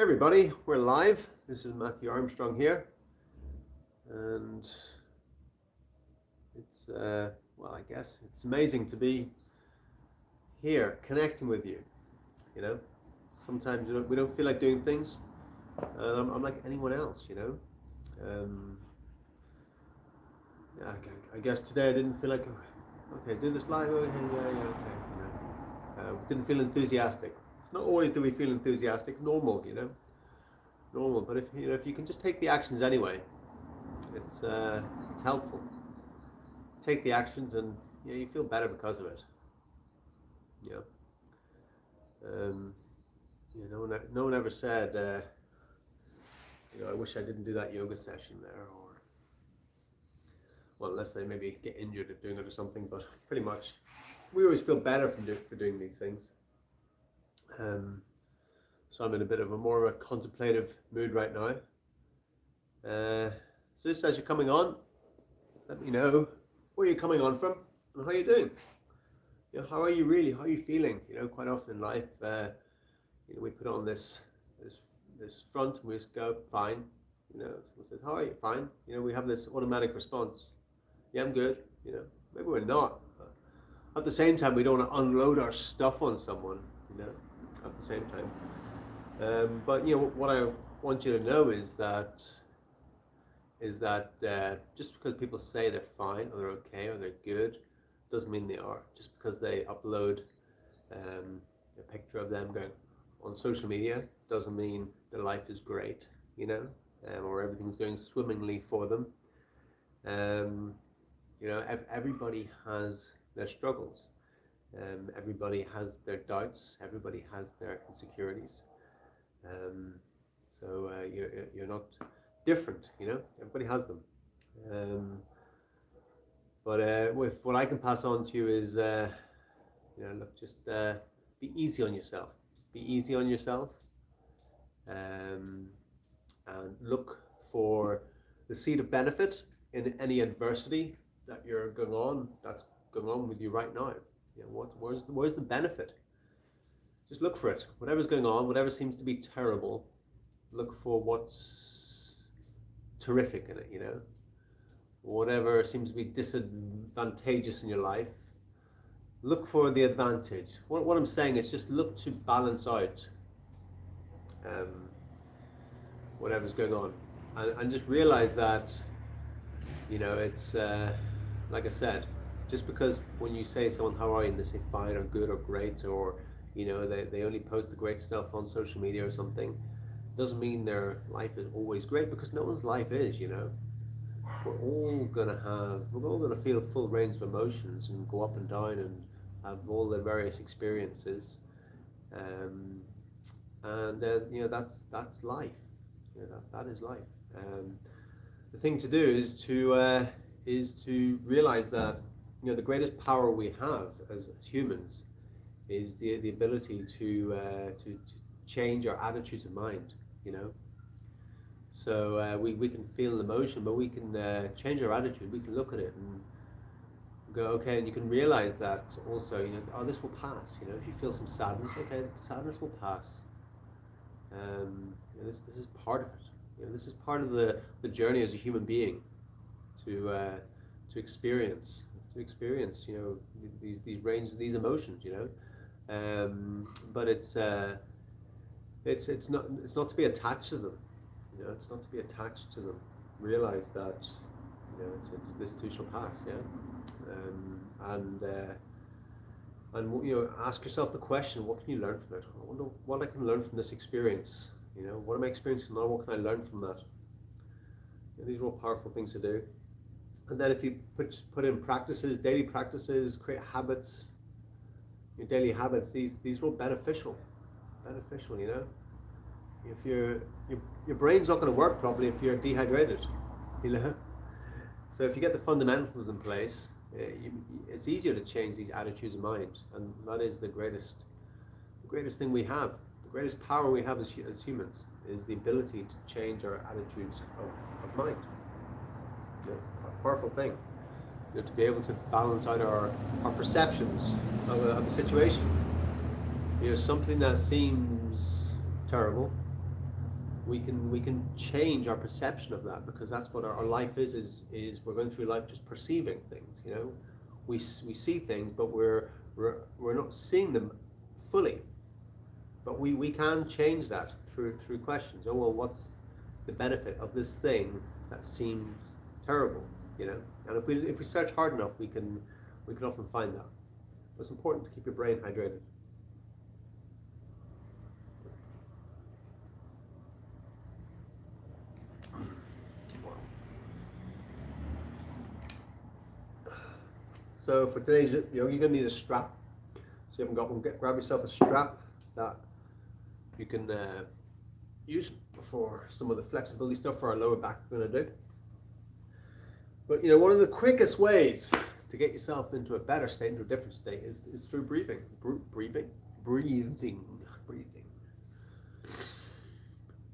Hey everybody, we're live. This is Matthew Armstrong here, and it's well, I guess it's amazing to be here connecting with you. You know, sometimes we don't feel like doing things, and I'm like anyone else. Um, yeah, I guess today I didn't feel like okay, do this live. Okay, yeah, okay. Didn't feel enthusiastic. It's not always do we feel enthusiastic. Normal, normal. But if you can just take the actions anyway, it's helpful. Take the actions, and you feel better because of it. Yeah. Um, no one ever said, I wish I didn't do that yoga session there, or well, unless they maybe get injured at doing it or something. But pretty much, we always feel better for doing these things. So I'm in a bit of a more of a contemplative mood right now. So just as you're coming on, let me know where you're coming on from and how you're doing. How are you really? How are you feeling? Quite often in life, we put on this front and we just go fine. Someone says, "How are you?" Fine. We have this automatic response. Yeah, I'm good. Maybe we're not. At the same time, we don't want to unload our stuff on someone. At the same time. But what I want you to know is that just because people say they're fine or they're okay or they're good doesn't mean they are. Just because they upload a picture of them going on social media doesn't mean their life is great, or everything's going swimmingly for them. Everybody has their struggles. Everybody has their doubts. Everybody has their insecurities. So you're not different, everybody has them. But with what I can pass on to you is, look, just be easy on yourself. Be easy on yourself, and look for the seed of benefit in any adversity that's going on with you right now. Where's the benefit? Just look for it. Whatever's going on, whatever seems to be terrible, look for what's terrific in it, Whatever seems to be disadvantageous in your life, look for the advantage. What I'm saying is just look to balance out whatever's going on. And just realize that, it's, like I said, just because when you say someone, how are you, and they say fine or good or great, or they only post the great stuff on social media or something, doesn't mean their life is always great, because no one's life is. We're all gonna feel full range of emotions and go up and down and have all the various experiences, and that's life. That is life. The thing to do is to realize that the greatest power we have as humans is the ability to change our attitudes of mind. So we can feel an emotion, but we can change our attitude. We can look at it and go, okay, and you can realize that also, this will pass. If you feel some sadness, okay, sadness will pass. This is part of it. This is part of the journey as a human being to experience these ranges, these emotions. But it's not to be attached to them. It's not to be attached to them. Realize that it's this too shall pass. And ask yourself the question: what can you learn from it? I wonder what I can learn from this experience. What am I experiencing now? What can I learn from that? These are all powerful things to do. And then if you put in practices, daily practices, create habits, your daily habits, these are all beneficial. If your brain's not going to work properly if you're dehydrated, So if you get the fundamentals in place, it's easier to change these attitudes of mind, and that is the greatest thing we have. The greatest power we have as humans is the ability to change our attitudes of mind. It's a powerful thing, to be able to balance out our perceptions of a situation. Something that seems terrible, we can change our perception of that, because that's what our life is we're going through life just perceiving things, you know. We see things, but we're not seeing them fully. But we can change that through questions. Oh well, what's the benefit of this thing that seems terrible, you know? And if we search hard enough, we can often find that. But it's important to keep your brain hydrated. So for today's, you're gonna need a strap. So you haven't got one, grab yourself a strap that you can use for some of the flexibility stuff for our lower back we're gonna do. But you know, one of the quickest ways to get yourself into a better state, into a different state, is through breathing. Breathing.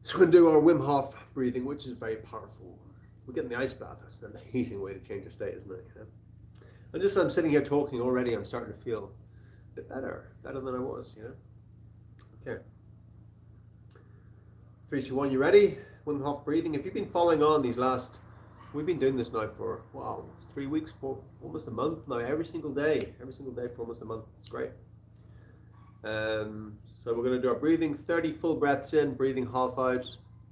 So we're gonna do our Wim Hof breathing, which is very powerful. We get in the ice bath. That's an amazing way to change your state, isn't it? You know? And just I'm sitting here talking already, I'm starting to feel a bit better than I was, you know. Okay. 3, 2, 1, you ready? Wim Hof breathing. If you've been following on these last, we've been doing this now for, wow, 3 weeks, for almost a month now, every single day for almost a month. It's great. So we're going to do our breathing, 30 full breaths in, breathing half out.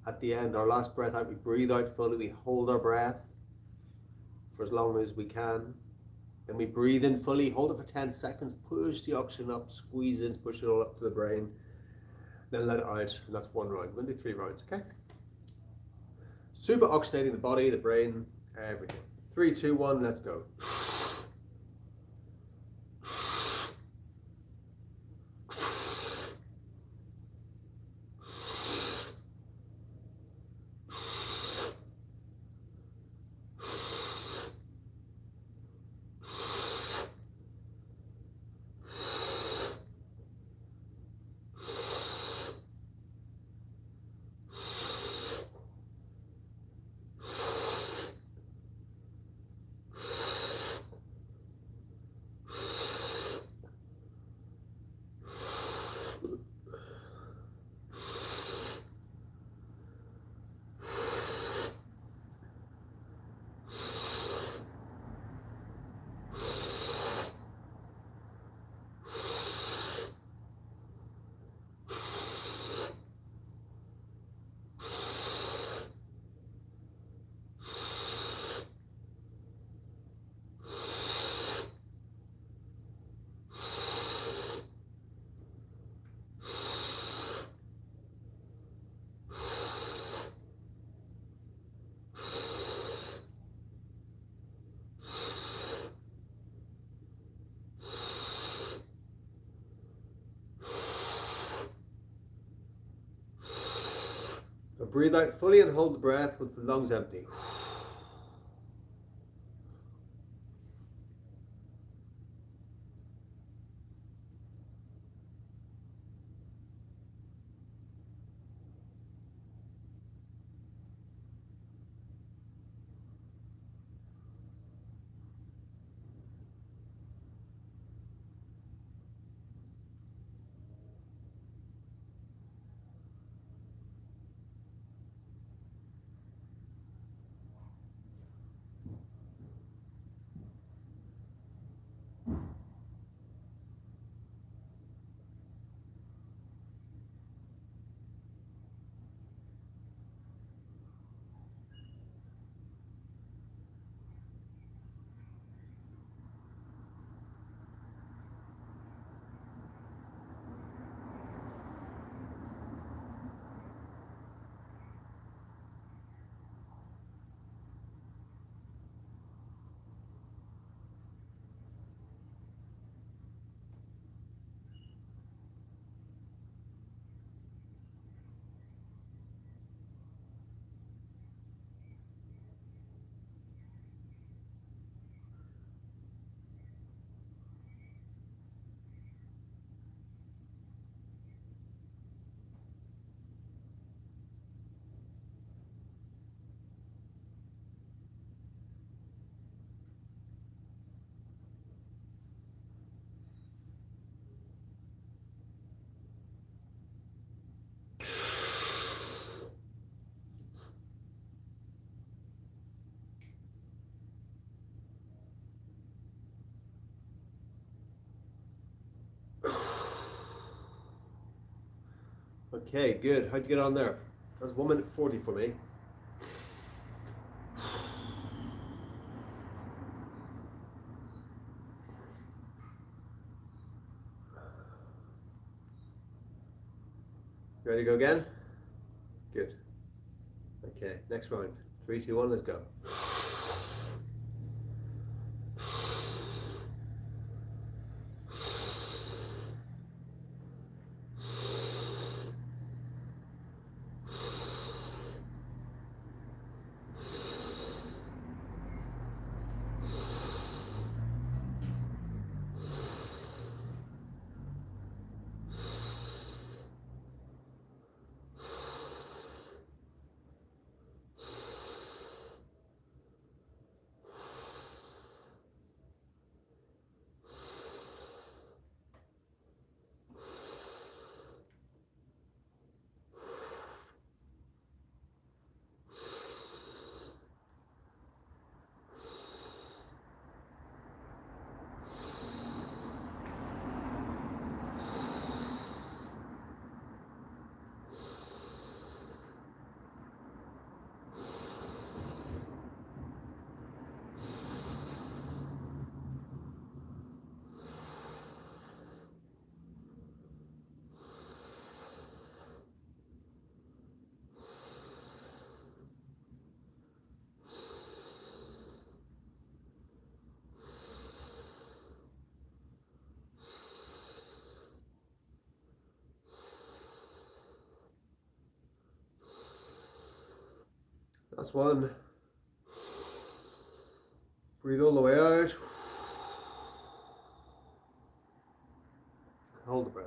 At the end, our last breath out, we breathe out fully, we hold our breath for as long as we can. Then we breathe in fully, hold it for 10 seconds, push the oxygen up, squeeze in, push it all up to the brain. Then let it out, and that's 1 round. We're going to do 3 rounds, okay? Super oxygenating the body, the brain, everything. 3, 2, 1, let's go. So breathe out fully and hold the breath with the lungs empty. Okay, good. How'd you get on there? That's 1 minute 40 for me. You ready to go again? Good. Okay, next round. 3, 2, 1, let's go. Last one. Breathe all the way out. Hold the breath.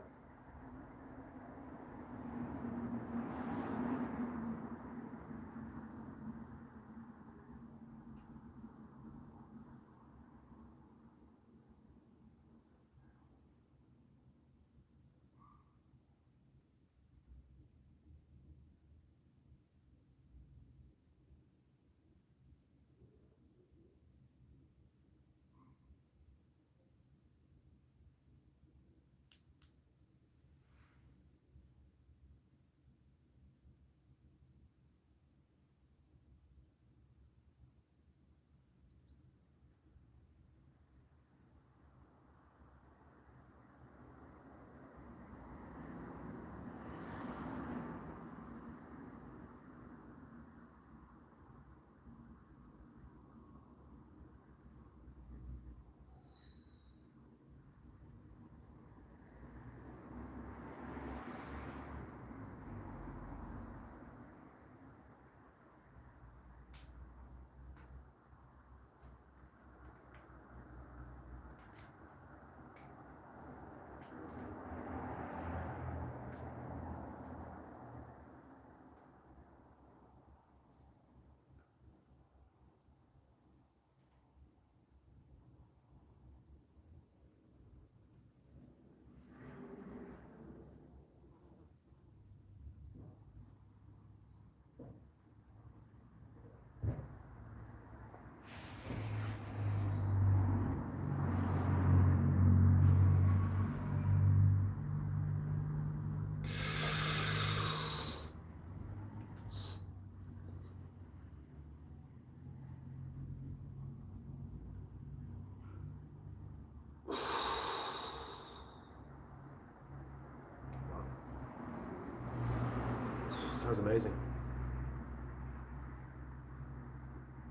That was amazing.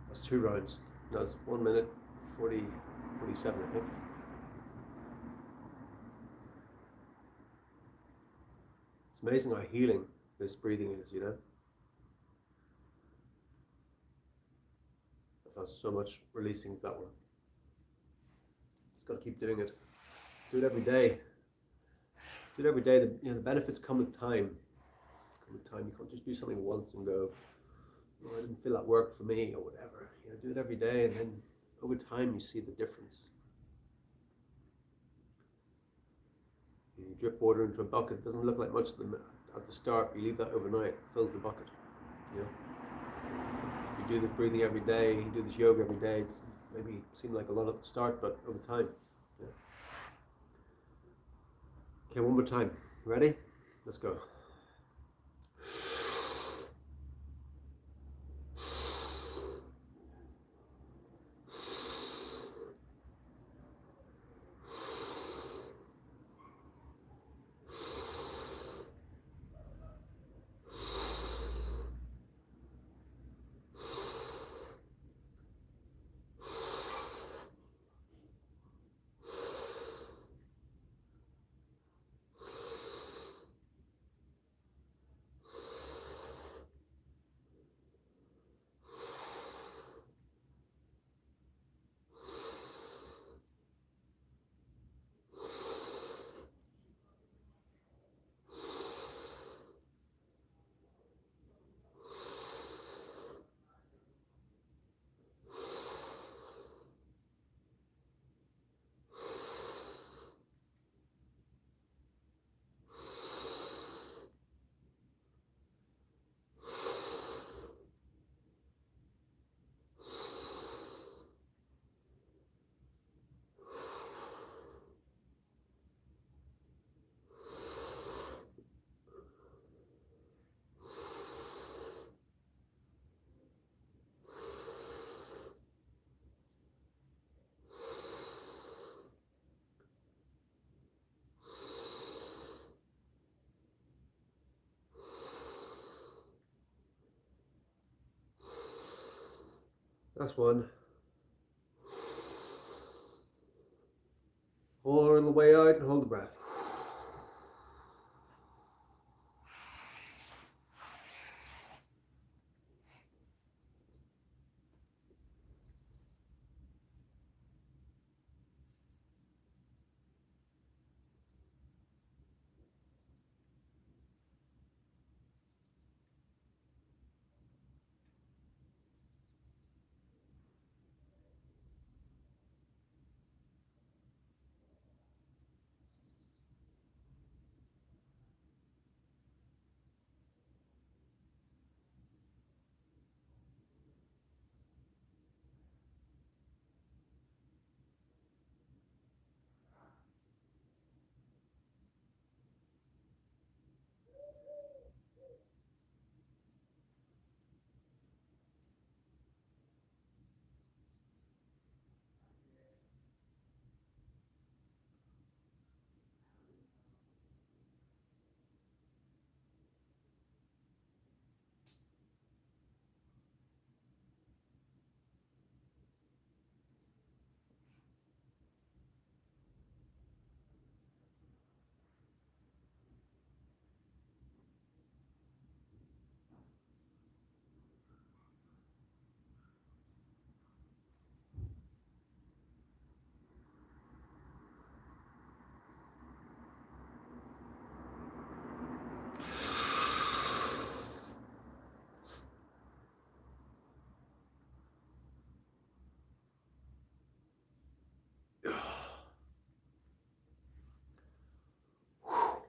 That's 2 rounds. That was 1 minute 40, 47, I think. It's amazing how healing this breathing is, you know? I felt so much releasing that one. Just got to keep doing it. Do it every day. Do it every day. The benefits come with time. You can't just do something once and go, oh, I didn't feel that worked for me or whatever. Do it every day, and then over time you see the difference. You drip water into a bucket. It doesn't look like much at the start. You leave that overnight, it fills the bucket. You do the breathing every day. You do this yoga every day. It's maybe seem like a lot at the start, but over time. Yeah. Okay, one more time. Ready? Let's go. Last one. All the way out and hold the breath.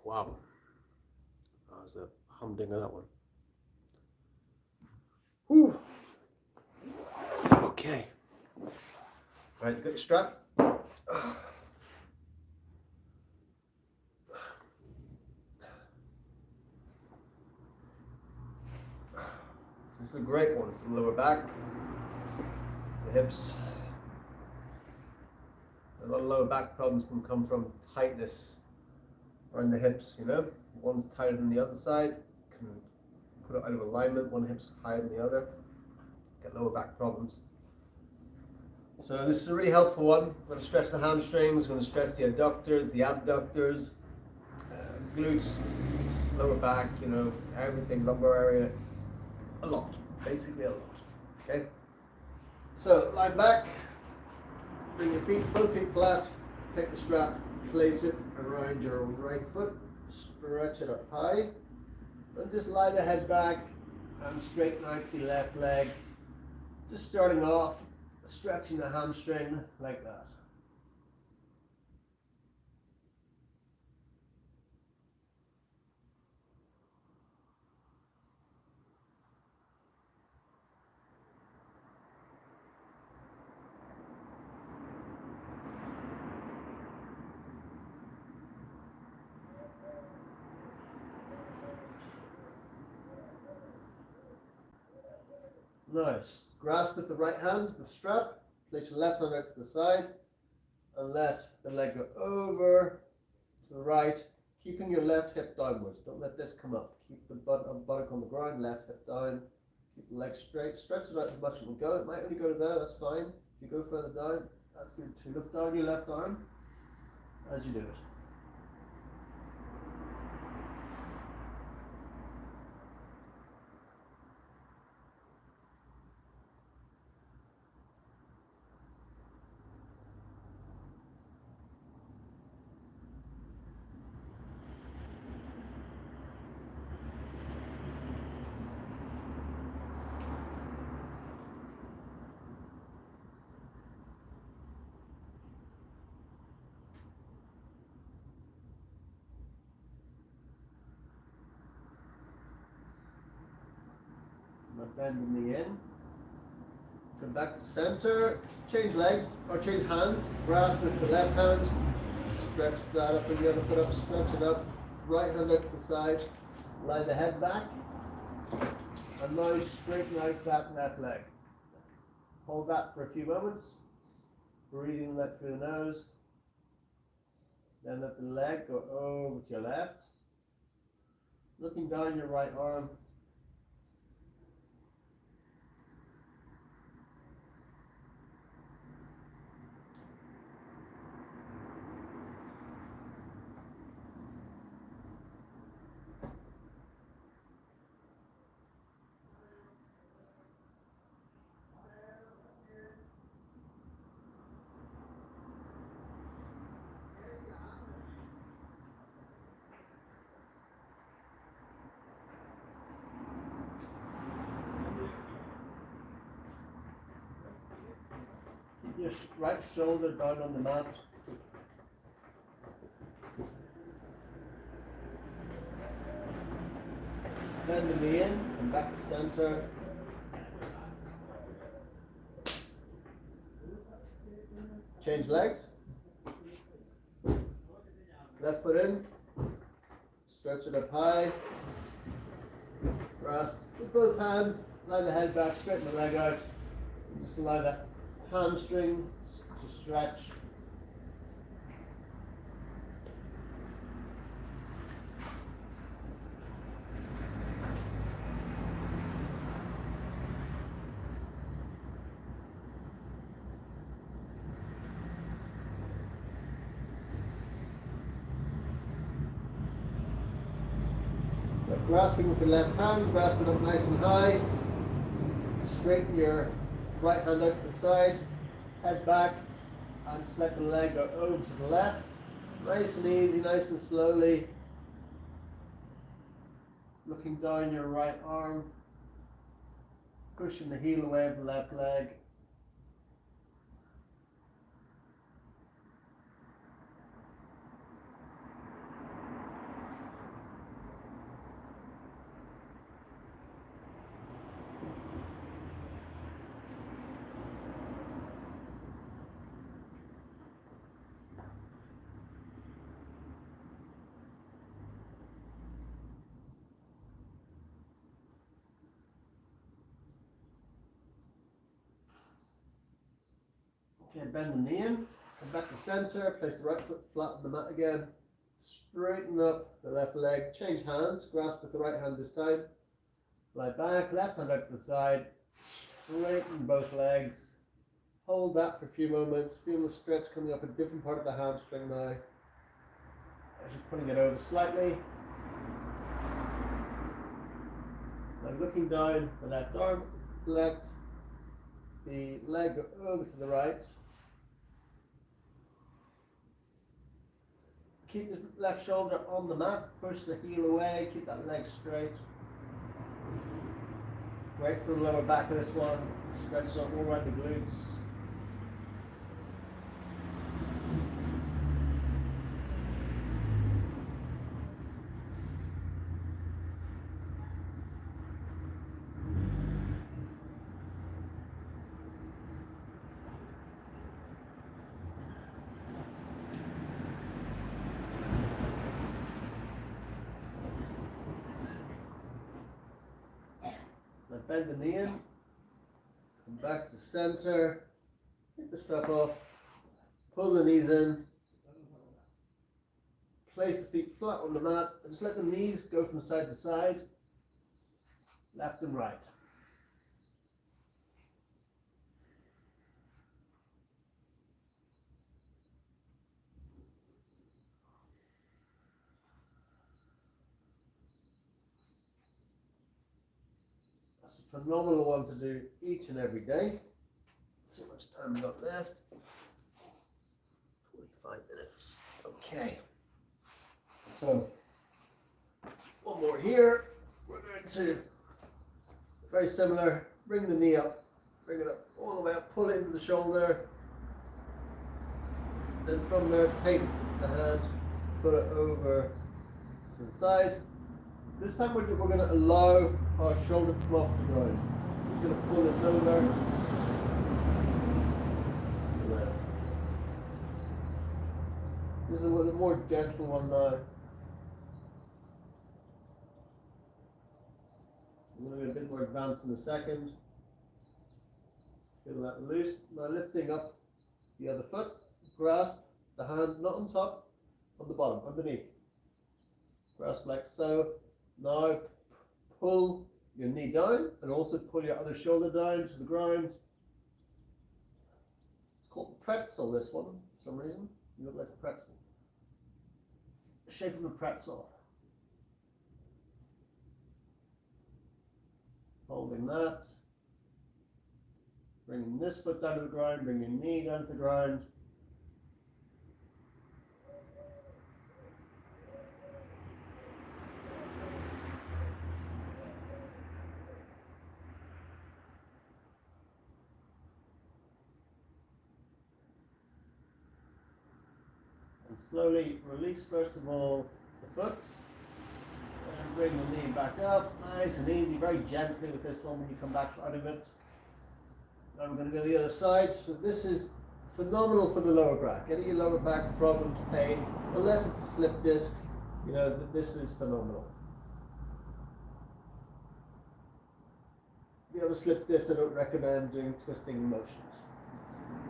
Wow. That was a humdinger, that one. Whew. Okay. Right, you got your strap? This is a great one for the lower back, the hips. A lot of lower back problems can come from tightness around the hips, you know. One's tighter than the other side, can put it out of alignment, one hip's higher than the other, get lower back problems. So this is a really helpful one. I'm going to stretch the hamstrings, I'm going to stretch the adductors, the abductors, glutes, lower back, you know, everything, lumbar area, a lot, basically a lot, okay? So lie back, bring your feet, both feet flat, take the strap, place it around your right foot, stretch it up high, and just lie the head back and straighten out the left leg. Just starting off, stretching the hamstring like that. Nice. Grasp with the right hand, the strap, place your left hand out to the side, and let the leg go over to the right, keeping your left hip downwards. Don't let this come up. Keep the buttock on the ground, left hip down. Keep the leg straight. Stretch it out as much as it will go. It might only go to there, that's fine. If you go further down, that's good too. Look down your left arm as you do it. Not bend the knee in. Come back to center. Change legs or change hands. Grasp with the left hand. Stretch that up with the other foot up. Stretch it up. Right hand out to the side. Lie the head back. And now straighten out that left leg. Hold that for a few moments. Breathing that through the nose. Then let the leg go over to your left. Looking down your right arm. your right shoulder down on the mat. Bend the knee in and back to center. Change legs. Left foot in. Stretch it up high. Grasp with both hands. Lie the head back. Straighten the leg out. Just allow that hamstring to stretch. Grasping with the left hand, grasp it up nice and high. Straighten your right hand out to the side, head back, and just let the leg go over to the left. Nice and easy, nice and slowly. Looking down your right arm, pushing the heel away of the left leg. Okay, bend the knee in, come back to center, place the right foot flat on the mat again, straighten up the left leg, change hands, grasp with the right hand this time, lie back, left hand out to the side, straighten both legs, hold that for a few moments, feel the stretch coming up a different part of the hamstring now, as you're pulling it over slightly. Now looking down the left arm, let the leg go over to the right. Keep the left shoulder on the mat, push the heel away, keep that leg straight. Wait for the lower back of this one, stretch up all around the glutes. Now bend the knee in, come back to center, take the strap off, pull the knees in, place the feet flat on the mat, and just let the knees go from side to side, left and right. That's a phenomenal one to do each and every day. Let's see how much time we've got left. 45 minutes. Okay. So, one more here. We're going to, very similar, bring the knee up, bring it up all the way up, pull it into the shoulder. Then from there, take the hand, put it over to the side. This time we're going to allow our shoulder to come off the ground. Just going to pull this over. This is a more gentle one now. I'm going to be a bit more advanced in a second. Feel that loose. Now lifting up the other foot, grasp the hand not on top, on the bottom, underneath. Grasp like so. Now pull your knee down and also pull your other shoulder down to the ground. It's called pretzel, this one, for some reason. You look like a pretzel. The shape of a pretzel. Holding that. Bringing this foot down to the ground, bring your knee down to the ground. And slowly release first of all the foot. And bring the knee back up, nice and easy, very gently with this one when you come back out of it. Now we're going to go the other side. So this is phenomenal for the lower back. Any lower back problems, pain, unless it's a slip disc, you know, this is phenomenal. If you have a slip disc, I don't recommend doing twisting motions.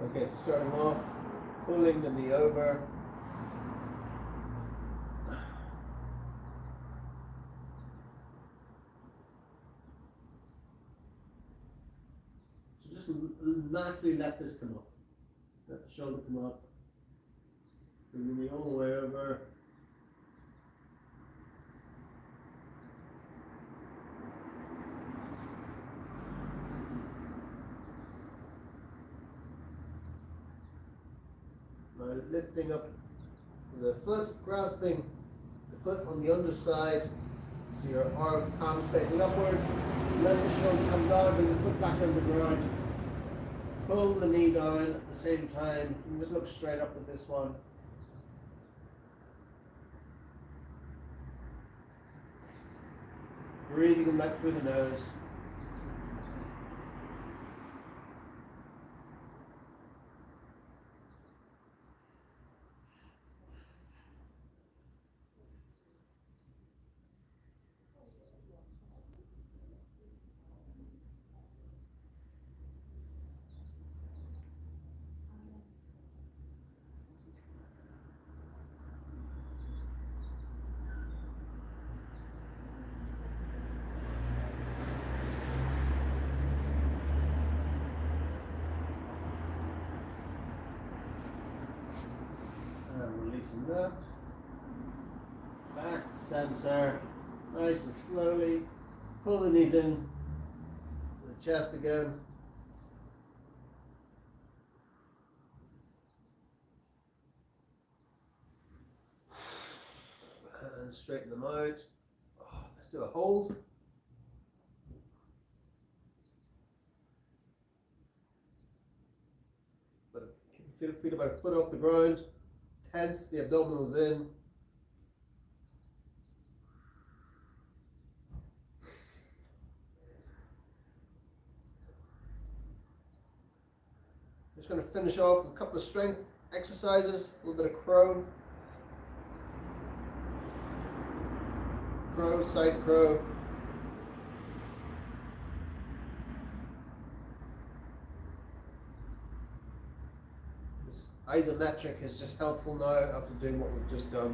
Okay, so starting off, pulling the knee over. So just naturally let this come up. Let the shoulder come up. Bring the knee all the way over. Now lifting up the foot, grasping the foot on the underside, so your arm, palms facing upwards. Let the shoulder come down, bring the foot back on the ground. Pull the knee down at the same time. You can just look straight up with this one. Breathing them back through the nose. Releasing that. Back to center. Nice and slowly. Pull the knees in. The chest again. And straighten them out. Let's do a hold. But keep the feet about a foot off the ground. Tense the abdominals in. Just going to finish off with a couple of strength exercises, a little bit of crow. Crow, side crow. Isometric is just helpful now after doing what we've just done.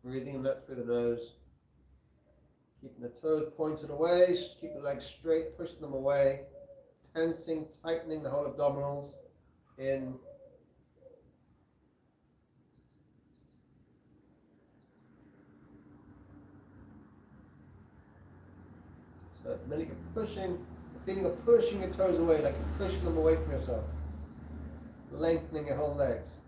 Breathing in through the nose. Keeping the toes pointed away, keep the legs straight, pushing them away. Tensing, tightening the whole abdominals in. So at the minute you're pushing, the feeling of pushing your toes away, like you're pushing them away from yourself. Lengthening your whole legs.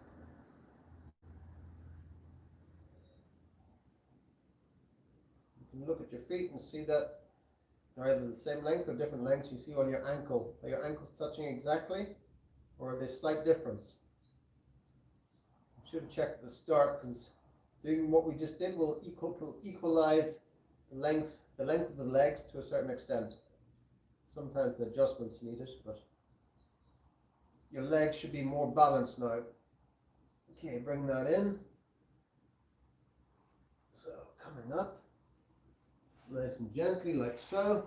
You can look at your feet and see that they're either the same length or different lengths. You see on your ankle. Are your ankles touching exactly, or are they slight difference? You should have checked at the start, because doing what we just did will equalize the length of the legs to a certain extent. Sometimes the adjustments needed, but your legs should be more balanced now. Okay, bring that in. So coming up, nice and gently, like so.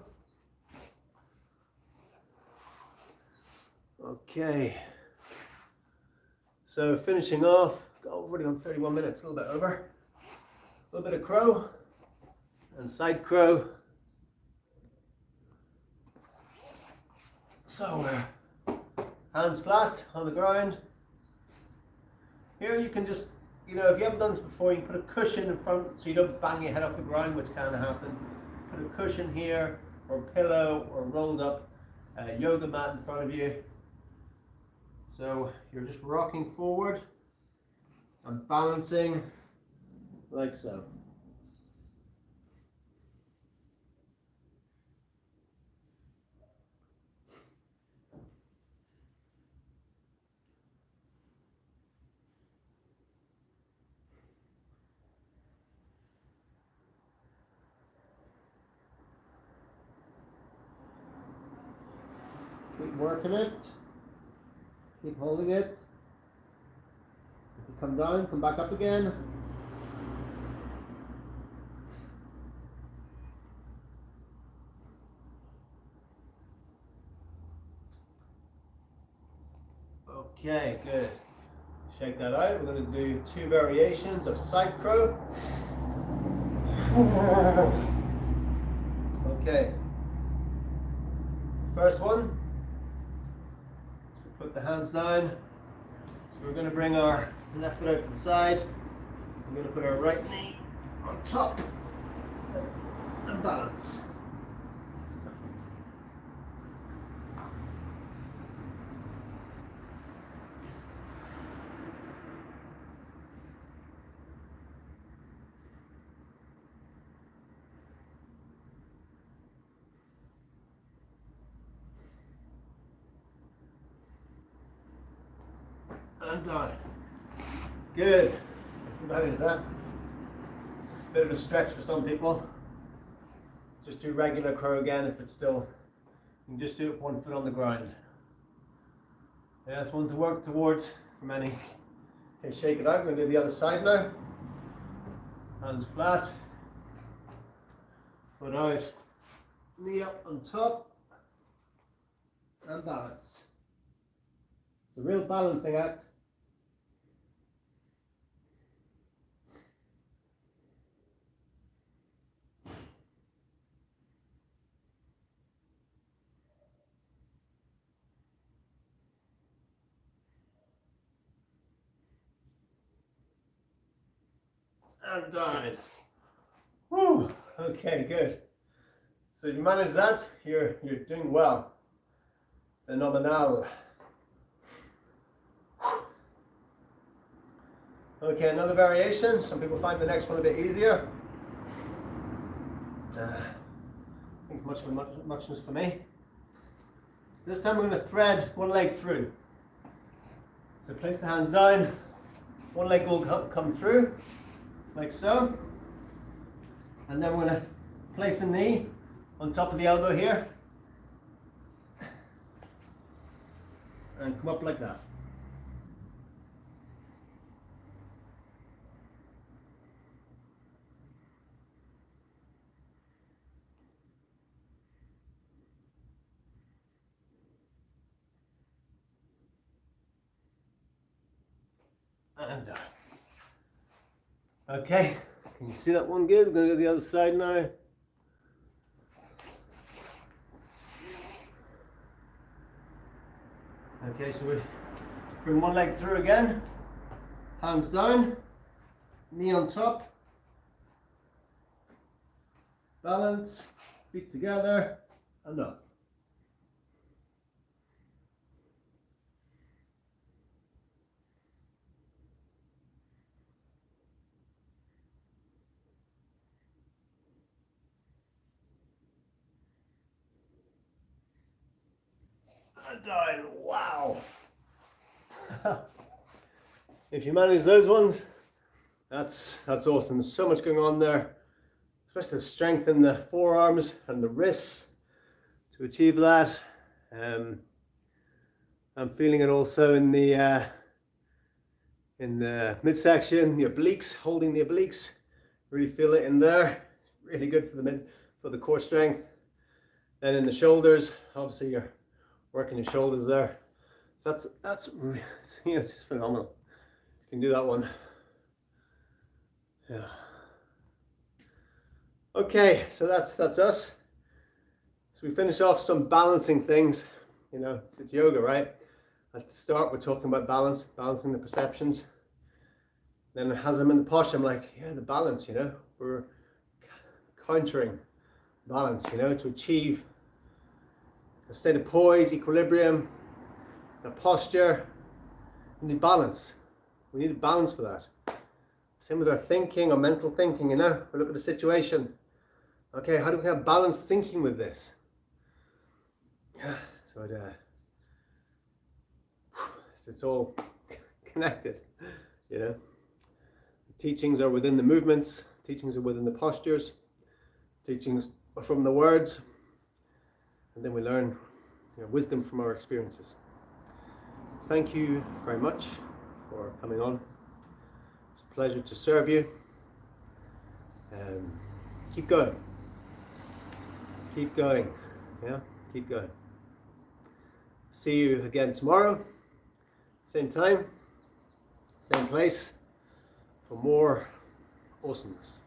Okay. So finishing off, already on 31 minutes, a little bit over. A little bit of crow and side crow. So hands flat on the ground. Here you can just, if you haven't done this before, you can put a cushion in front so you don't bang your head off the ground, which can happen. Put a cushion here, or a pillow, or a rolled up yoga mat in front of you. So you're just rocking forward and balancing like so. Keep working it. Keep holding it. If you come down, come back up again. Okay, good. Shake that out. We're going to do 2 variations of side crow. Okay. First one. So put the hands down. So we're going to bring our left foot out to the side. We're going to put our right knee on top and balance. And down. Good. That is that. It's a bit of a stretch for some people. Just do regular crow again if it's still, you can just do it 1 foot on the ground. Yeah, that's one to work towards for many. Okay, shake it out. We're going to do the other side now. Hands flat. Foot out. Knee up on top. And balance. It's a real balancing act. And down. Whew. Okay, good. So if you manage that, you're doing well. Phenomenal. Okay, another variation. Some people find the next one a bit easier. I think muchness for me. This time we're going to thread one leg through. So place the hands down. One leg will come through, like so. And then we're going to place the knee on top of the elbow here. And come up like that. And down. Okay, can you see that one good? We're going to go to the other side now. Okay, so we bring one leg through again, hands down, knee on top, balance, feet together, and up. And down. Wow. If you manage those ones, that's awesome. There's so much going on there, especially the strength in the forearms and the wrists to achieve that. I'm feeling it also in the midsection, the obliques, holding the obliques. Really feel it in there. Really good for the core strength. Then in the shoulders, obviously you're working your shoulders there. So that's you know, it's just phenomenal. You can do that one. Yeah. Okay, so that's us. So we finish off some balancing things. You know, it's yoga, right? At the start, we're talking about balancing the perceptions. Then as I'm in the posture, I'm like, yeah, the balance, you know, we're countering balance, you know, to achieve a state of poise, equilibrium, a posture. We need balance. We need a balance for that. Same with our thinking, our mental thinking, you know. We look at the situation. Okay, how do we have balanced thinking with this? Yeah, so it's all connected, you know. The teachings are within the movements, teachings are within the postures, teachings are from the words, and then we learn wisdom from our experiences. Thank you very much for coming on. It's a pleasure to serve you. Keep going. Keep going. Yeah, keep going. See you again tomorrow. Same time, same place, for more awesomeness.